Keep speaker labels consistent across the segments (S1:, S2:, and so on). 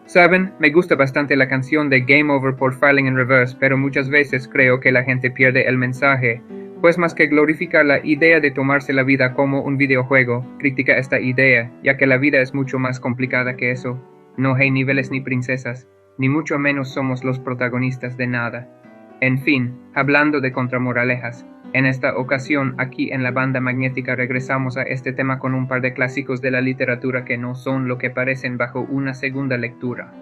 S1: Saben, me gusta bastante la canción de Game Over por Filing in Reverse, pero muchas veces creo que la gente pierde el mensaje, pues más que glorificar la idea de tomarse la vida como un videojuego, critica esta idea, ya que la vida es mucho más complicada que eso. No hay niveles ni princesas, ni mucho menos somos los protagonistas de nada. En fin, hablando de contramoralejas, en esta ocasión aquí en la banda magnética regresamos a este tema con un par de clásicos de la literatura que no son lo que parecen bajo una segunda lectura.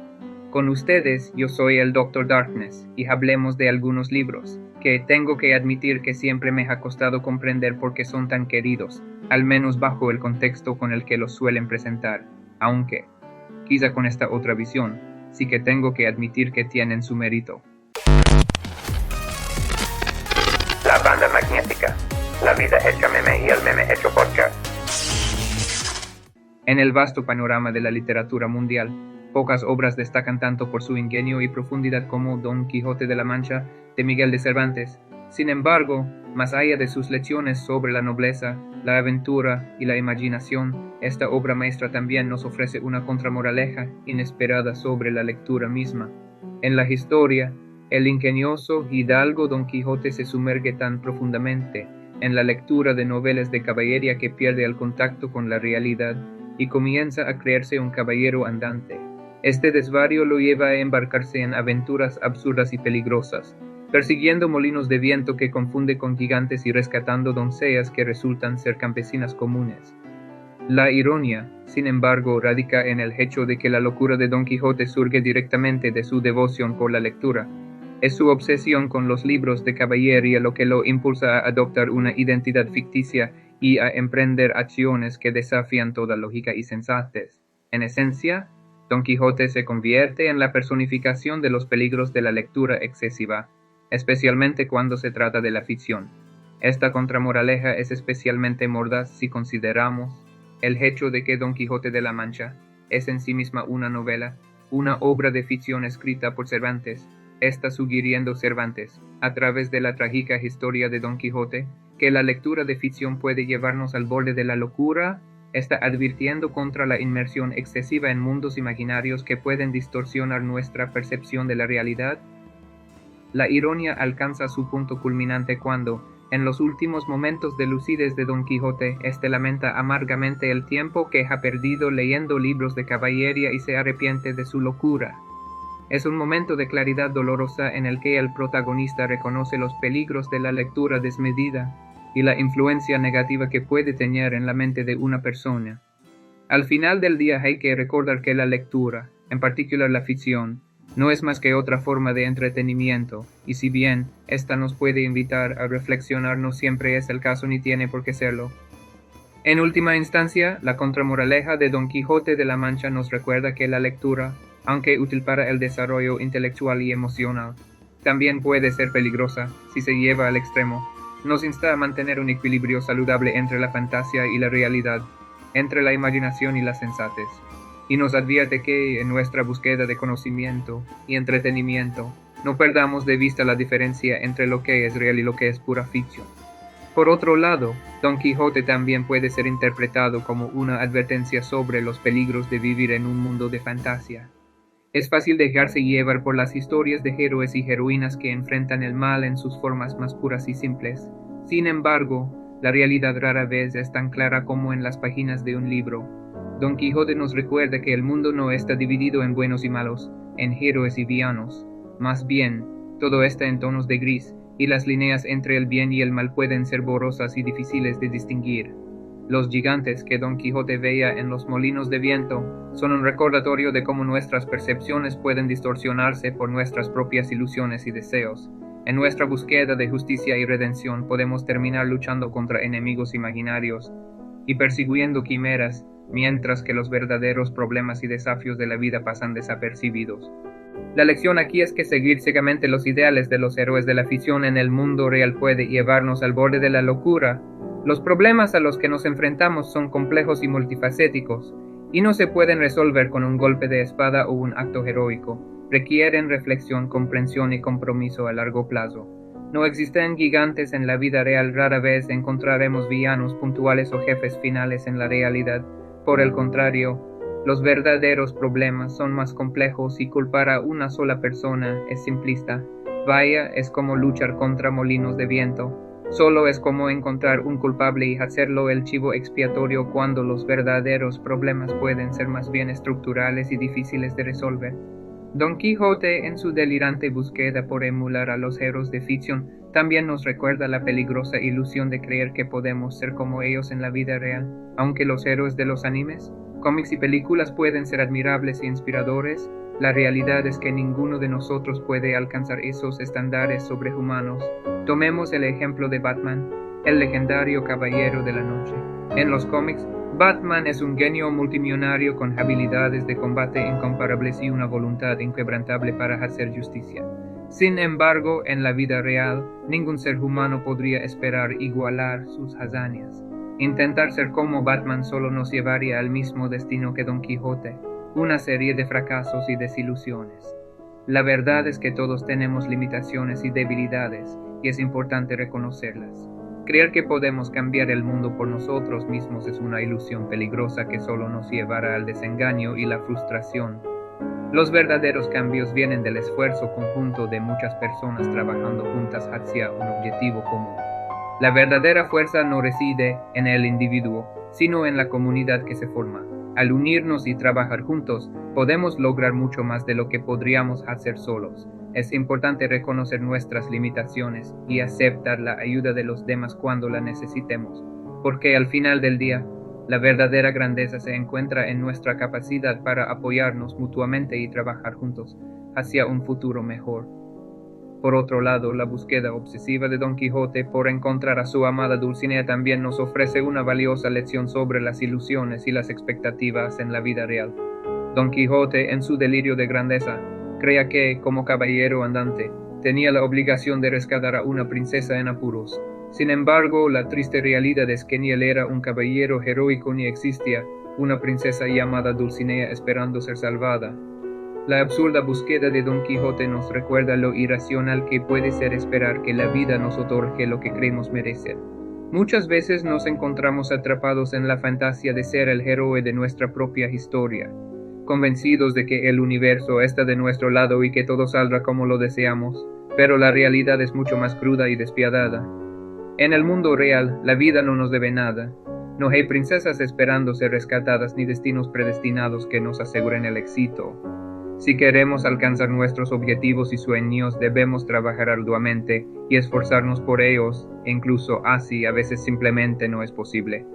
S1: Con ustedes, yo soy el Dr. Darkness y hablemos de algunos libros que tengo que admitir que siempre me ha costado comprender por qué son tan queridos, al menos bajo el contexto con el que los suelen presentar, aunque, quizá con esta otra visión, sí que tengo que admitir que tienen su mérito.
S2: La banda magnética, la vida hecha meme y el meme hecho podcast.
S1: En el vasto panorama de la literatura mundial, pocas obras destacan tanto por su ingenio y profundidad como Don Quijote de la Mancha de Miguel de Cervantes. Sin embargo, más allá de sus lecciones sobre la nobleza, la aventura y la imaginación, esta obra maestra también nos ofrece una contramoraleja inesperada sobre la lectura misma. En la historia, el ingenioso hidalgo Don Quijote se sumerge tan profundamente en la lectura de novelas de caballería que pierde el contacto con la realidad y comienza a creerse un caballero andante. Este desvarío lo lleva a embarcarse en aventuras absurdas y peligrosas, persiguiendo molinos de viento que confunde con gigantes y rescatando doncellas que resultan ser campesinas comunes. La ironía, sin embargo, radica en el hecho de que la locura de Don Quijote surge directamente de su devoción por la lectura. Es su obsesión con los libros de caballería lo que lo impulsa a adoptar una identidad ficticia y a emprender acciones que desafían toda lógica y sensatez. En esencia, Don Quijote se convierte en la personificación de los peligros de la lectura excesiva, especialmente cuando se trata de la ficción. Esta contramoraleja es especialmente mordaz si consideramos el hecho de que Don Quijote de la Mancha es en sí misma una novela, una obra de ficción escrita por Cervantes. Está sugiriendo Cervantes, a través de la trágica historia de Don Quijote, que la lectura de ficción puede llevarnos al borde de la locura. Está advirtiendo contra la inmersión excesiva en mundos imaginarios que pueden distorsionar nuestra percepción de la realidad. La ironía alcanza su punto culminante cuando, en los últimos momentos de lucidez de Don Quijote, este lamenta amargamente el tiempo que ha perdido leyendo libros de caballería y se arrepiente de su locura. Es un momento de claridad dolorosa en el que el protagonista reconoce los peligros de la lectura desmedida y la influencia negativa que puede tener en la mente de una persona. Al final del día hay que recordar que la lectura, en particular la ficción, no es más que otra forma de entretenimiento, y si bien esta nos puede invitar a reflexionar, no siempre es el caso ni tiene por qué serlo. En última instancia, la contramoraleja de Don Quijote de la Mancha nos recuerda que la lectura, aunque útil para el desarrollo intelectual y emocional, también puede ser peligrosa si se lleva al extremo. Nos insta a mantener un equilibrio saludable entre la fantasía y la realidad, entre la imaginación y la sensatez, y nos advierte que en nuestra búsqueda de conocimiento y entretenimiento no perdamos de vista la diferencia entre lo que es real y lo que es pura ficción. Por otro lado, Don Quijote también puede ser interpretado como una advertencia sobre los peligros de vivir en un mundo de fantasía. Es fácil dejarse llevar por las historias de héroes y heroínas que enfrentan el mal en sus formas más puras y simples. Sin embargo, la realidad rara vez es tan clara como en las páginas de un libro. Don Quijote nos recuerda que el mundo no está dividido en buenos y malos, en héroes y villanos. Más bien, todo está en tonos de gris, y las líneas entre el bien y el mal pueden ser borrosas y difíciles de distinguir. Los gigantes que Don Quijote veía en los molinos de viento son un recordatorio de cómo nuestras percepciones pueden distorsionarse por nuestras propias ilusiones y deseos. En nuestra búsqueda de justicia y redención podemos terminar luchando contra enemigos imaginarios y persiguiendo quimeras, mientras que los verdaderos problemas y desafíos de la vida pasan desapercibidos. La lección aquí es que seguir ciegamente los ideales de los héroes de la ficción en el mundo real puede llevarnos al borde de la locura. Los problemas a los que nos enfrentamos son complejos y multifacéticos, y no se pueden resolver con un golpe de espada o un acto heroico. Requieren reflexión, comprensión y compromiso a largo plazo. No existen gigantes en la vida real, rara vez encontraremos villanos puntuales o jefes finales en la realidad. Por el contrario, Los verdaderos problemas son más complejos y culpar a una sola persona es simplista. Vaya, es como luchar contra molinos de viento. Solo es como encontrar un culpable y hacerlo el chivo expiatorio cuando los verdaderos problemas pueden ser más bien estructurales y difíciles de resolver. Don Quijote, en su delirante búsqueda por emular a los héroes de ficción, también nos recuerda la peligrosa ilusión de creer que podemos ser como ellos en la vida real. Aunque los héroes de los animes, cómics y películas pueden ser admirables e inspiradores, la realidad es que ninguno de nosotros puede alcanzar esos estándares sobrehumanos. Tomemos el ejemplo de Batman, el legendario caballero de la noche. En los cómics, Batman es un genio multimillonario con habilidades de combate incomparables y una voluntad inquebrantable para hacer justicia. Sin embargo, en la vida real, ningún ser humano podría esperar igualar sus hazañas. Intentar ser como Batman solo nos llevaría al mismo destino que Don Quijote, una serie de fracasos y desilusiones. La verdad es que todos tenemos limitaciones y debilidades, y es importante reconocerlas. Creer que podemos cambiar el mundo por nosotros mismos es una ilusión peligrosa que solo nos llevará al desengaño y la frustración. Los verdaderos cambios vienen del esfuerzo conjunto de muchas personas trabajando juntas hacia un objetivo común. La verdadera fuerza no reside en el individuo, sino en la comunidad que se forma. Al unirnos y trabajar juntos, podemos lograr mucho más de lo que podríamos hacer solos. Es importante reconocer nuestras limitaciones y aceptar la ayuda de los demás cuando la necesitemos, porque al final del día, la verdadera grandeza se encuentra en nuestra capacidad para apoyarnos mutuamente y trabajar juntos hacia un futuro mejor. Por otro lado, la búsqueda obsesiva de Don Quijote por encontrar a su amada Dulcinea también nos ofrece una valiosa lección sobre las ilusiones y las expectativas en la vida real. Don Quijote, en su delirio de grandeza, creía que, como caballero andante, tenía la obligación de rescatar a una princesa en apuros. Sin embargo, la triste realidad es que ni él era un caballero heroico ni existía una princesa llamada Dulcinea esperando ser salvada. La absurda búsqueda de Don Quijote nos recuerda lo irracional que puede ser esperar que la vida nos otorgue lo que creemos merecer. Muchas veces nos encontramos atrapados en la fantasía de ser el héroe de nuestra propia historia, convencidos de que el universo está de nuestro lado y que todo saldrá como lo deseamos, pero la realidad es mucho más cruda y despiadada. En el mundo real, la vida no nos debe nada. No hay princesas esperando ser rescatadas ni destinos predestinados que nos aseguren el éxito. Si queremos alcanzar nuestros objetivos y sueños, debemos trabajar arduamente y esforzarnos por ellos, e incluso así a veces simplemente no es posible.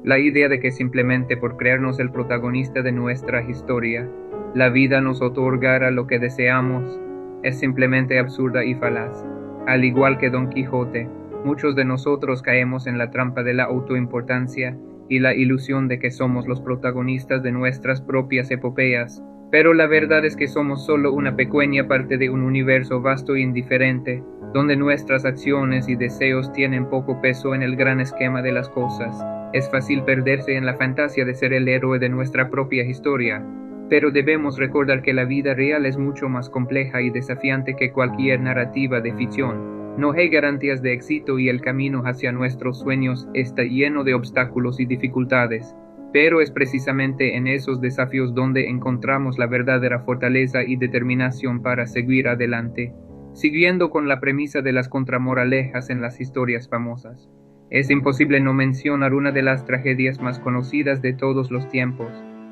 S1: La idea de que simplemente por creernos el protagonista de nuestra historia, la vida nos otorgará lo que deseamos, es simplemente absurda y falaz. Al igual que Don Quijote, muchos de nosotros caemos en la trampa de la autoimportancia y la ilusión de que somos los protagonistas de nuestras propias epopeyas. Pero la verdad es que somos solo una pequeña parte de un universo vasto e indiferente, donde nuestras acciones y deseos tienen poco peso en el gran esquema de las cosas. Es fácil perderse en la fantasía de ser el héroe de nuestra propia historia, pero debemos recordar que la vida real es mucho más compleja y desafiante que cualquier narrativa de ficción. No hay garantías de éxito y el camino hacia nuestros sueños está lleno de obstáculos y dificultades. Pero es precisamente en esos desafíos donde encontramos la verdadera fortaleza y determinación para seguir adelante, siguiendo con la premisa de las contramoralejas en las historias famosas. Es imposible no mencionar una de las tragedias más conocidas de todos los tiempos,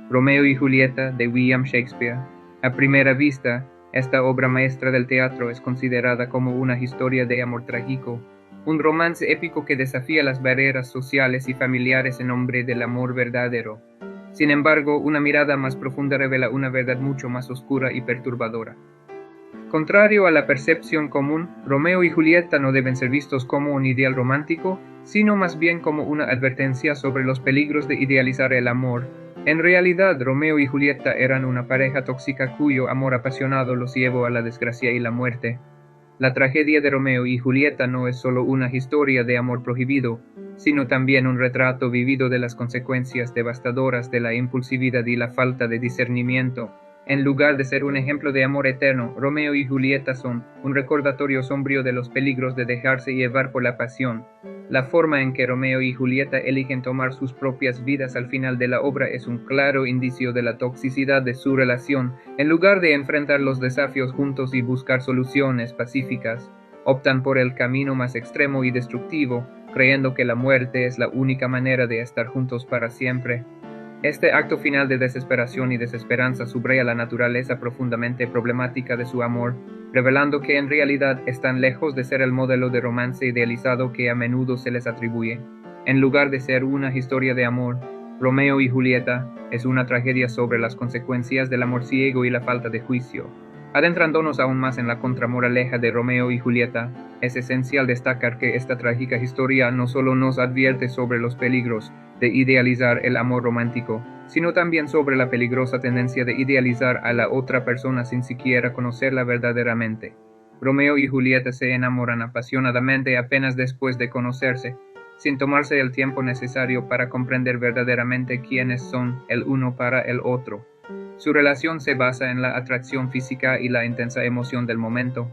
S1: Romeo y Julieta de William Shakespeare. A primera vista, esta obra maestra del teatro es considerada como una historia de amor trágico, un romance épico que desafía las barreras sociales y familiares en nombre del amor verdadero. Sin embargo, una mirada más profunda revela una verdad mucho más oscura y perturbadora. Contrario a la percepción común, Romeo y Julieta no deben ser vistos como un ideal romántico, sino más bien como una advertencia sobre los peligros de idealizar el amor. En realidad, Romeo y Julieta eran una pareja tóxica cuyo amor apasionado los llevó a la desgracia y la muerte. La tragedia de Romeo y Julieta no es solo una historia de amor prohibido, sino también un retrato vivido de las consecuencias devastadoras de la impulsividad y la falta de discernimiento. En lugar de ser un ejemplo de amor eterno, Romeo y Julieta son un recordatorio sombrío de los peligros de dejarse llevar por la pasión. La forma en que Romeo y Julieta eligen tomar sus propias vidas al final de la obra es un claro indicio de la toxicidad de su relación. En lugar de enfrentar los desafíos juntos y buscar soluciones pacíficas, optan por el camino más extremo y destructivo, creyendo que la muerte es la única manera de estar juntos para siempre. Este acto final de desesperación y desesperanza subraya la naturaleza profundamente problemática de su amor, revelando que en realidad están lejos de ser el modelo de romance idealizado que a menudo se les atribuye. En lugar de ser una historia de amor, Romeo y Julieta es una tragedia sobre las consecuencias del amor ciego y la falta de juicio. Adentrándonos aún más en la contramoraleja de Romeo y Julieta, es esencial destacar que esta trágica historia no solo nos advierte sobre los peligros de idealizar el amor romántico, sino también sobre la peligrosa tendencia de idealizar a la otra persona sin siquiera conocerla verdaderamente. Romeo y Julieta se enamoran apasionadamente apenas después de conocerse, sin tomarse el tiempo necesario para comprender verdaderamente quiénes son el uno para el otro. Su relación se basa en la atracción física y la intensa emoción del momento,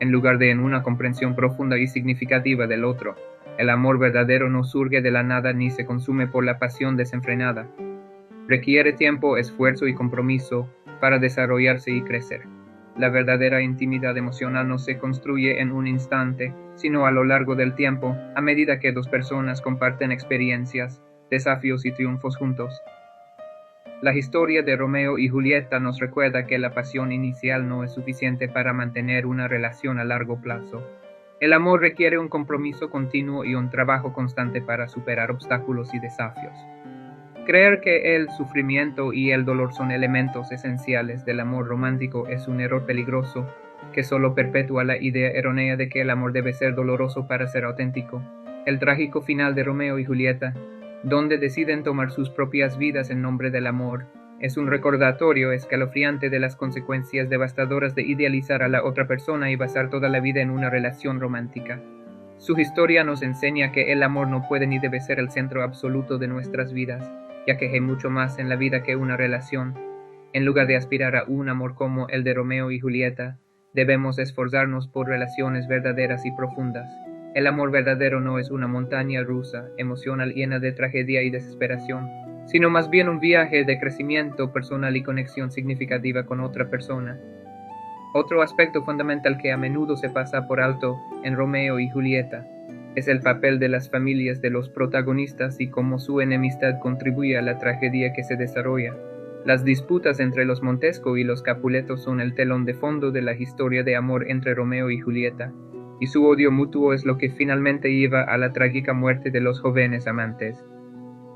S1: en lugar de en una comprensión profunda y significativa del otro. El amor verdadero no surge de la nada ni se consume por la pasión desenfrenada. Requiere tiempo, esfuerzo y compromiso para desarrollarse y crecer. La verdadera intimidad emocional no se construye en un instante, sino a lo largo del tiempo, a medida que dos personas comparten experiencias, desafíos y triunfos juntos. La historia de Romeo y Julieta nos recuerda que la pasión inicial no es suficiente para mantener una relación a largo plazo. El amor requiere un compromiso continuo y un trabajo constante para superar obstáculos y desafíos. Creer que el sufrimiento y el dolor son elementos esenciales del amor romántico es un error peligroso que solo perpetúa la idea errónea de que el amor debe ser doloroso para ser auténtico. El trágico final de Romeo y Julieta, donde deciden tomar sus propias vidas en nombre del amor, es un recordatorio escalofriante de las consecuencias devastadoras de idealizar a la otra persona y basar toda la vida en una relación romántica. Su historia nos enseña que el amor no puede ni debe ser el centro absoluto de nuestras vidas, ya que hay mucho más en la vida que una relación. En lugar de aspirar a un amor como el de Romeo y Julieta, debemos esforzarnos por relaciones verdaderas y profundas. El amor verdadero no es una montaña rusa, emocional llena de tragedia y desesperación, sino más bien un viaje de crecimiento personal y conexión significativa con otra persona. Otro aspecto fundamental que a menudo se pasa por alto en Romeo y Julieta es el papel de las familias de los protagonistas y cómo su enemistad contribuye a la tragedia que se desarrolla. Las disputas entre los Montesco y los Capuleto son el telón de fondo de la historia de amor entre Romeo y Julieta, y su odio mutuo es lo que finalmente lleva a la trágica muerte de los jóvenes amantes.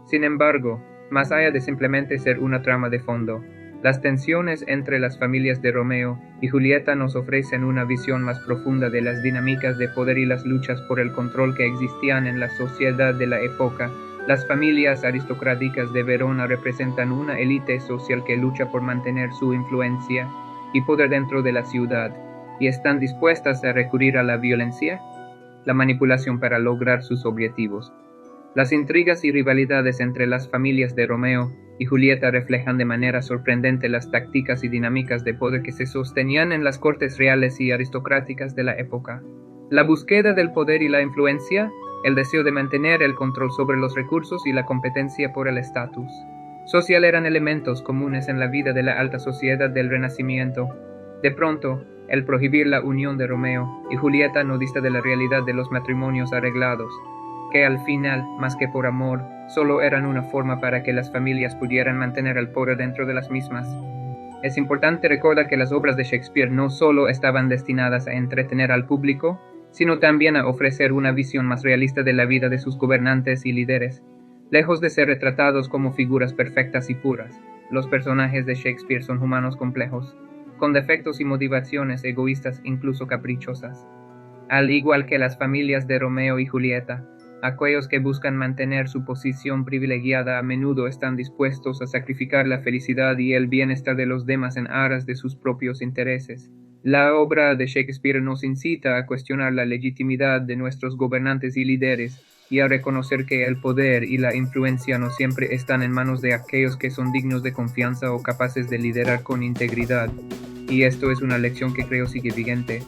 S1: Sin embargo, más allá de simplemente ser una trama de fondo, las tensiones entre las familias de Romeo y Julieta nos ofrecen una visión más profunda de las dinámicas de poder y las luchas por el control que existían en la sociedad de la época. Las familias aristocráticas de Verona representan una élite social que lucha por mantener su influencia y poder dentro de la ciudad, y están dispuestas a recurrir a la violencia, la manipulación para lograr sus objetivos. Las intrigas y rivalidades entre las familias de Romeo y Julieta reflejan de manera sorprendente las tácticas y dinámicas de poder que se sostenían en las cortes reales y aristocráticas de la época. La búsqueda del poder y la influencia, el deseo de mantener el control sobre los recursos y la competencia por el estatus social eran elementos comunes en la vida de la alta sociedad del Renacimiento. De pronto, el prohibir la unión de Romeo y Julieta no dista de la realidad de los matrimonios arreglados, que al final, más que por amor, solo eran una forma para que las familias pudieran mantener el poder dentro de las mismas. Es importante recordar que las obras de Shakespeare no solo estaban destinadas a entretener al público, sino también a ofrecer una visión más realista de la vida de sus gobernantes y líderes. Lejos de ser retratados como figuras perfectas y puras, los personajes de Shakespeare son humanos complejos, con defectos y motivaciones egoístas, incluso caprichosas. Al igual que las familias de Romeo y Julieta, aquellos que buscan mantener su posición privilegiada a menudo están dispuestos a sacrificar la felicidad y el bienestar de los demás en aras de sus propios intereses. La obra de Shakespeare nos incita a cuestionar la legitimidad de nuestros gobernantes y líderes y a reconocer que el poder y la influencia no siempre están en manos de aquellos que son dignos de confianza o capaces de liderar con integridad. Y esto es una lección que creo sigue vigente.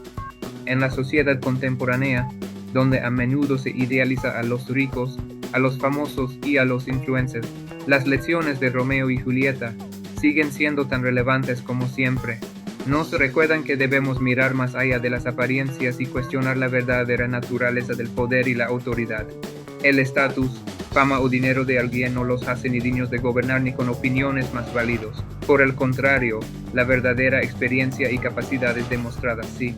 S1: En la sociedad contemporánea, donde a menudo se idealiza a los ricos, a los famosos y a los influencers. Las lecciones de Romeo y Julieta siguen siendo tan relevantes como siempre. Nos recuerdan que debemos mirar más allá de las apariencias y cuestionar la verdadera naturaleza del poder y la autoridad. El estatus, fama o dinero de alguien no los hace ni dignos de gobernar ni con opiniones más válidos. Por el contrario, la verdadera experiencia y capacidades demostradas sí.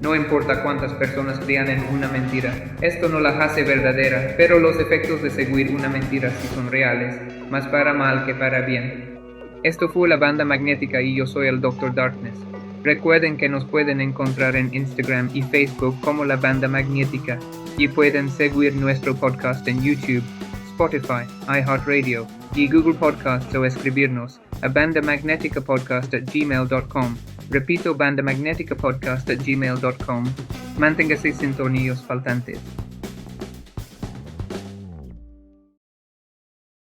S1: No importa cuántas personas crean en una mentira, esto no la hace verdadera, pero los efectos de seguir una mentira sí son reales, más para mal que para bien. Esto fue la Banda Magnética y yo soy el Dr. Darkness. Recuerden que nos pueden encontrar en Instagram y Facebook como la Banda Magnética y pueden seguir nuestro podcast en YouTube, Spotify, iHeartRadio y Google Podcasts o escribirnos a bandamagneticapodcast@gmail.com. Repito, bandamagneticapodcast@gmail.com. Manténgase sintonios faltantes.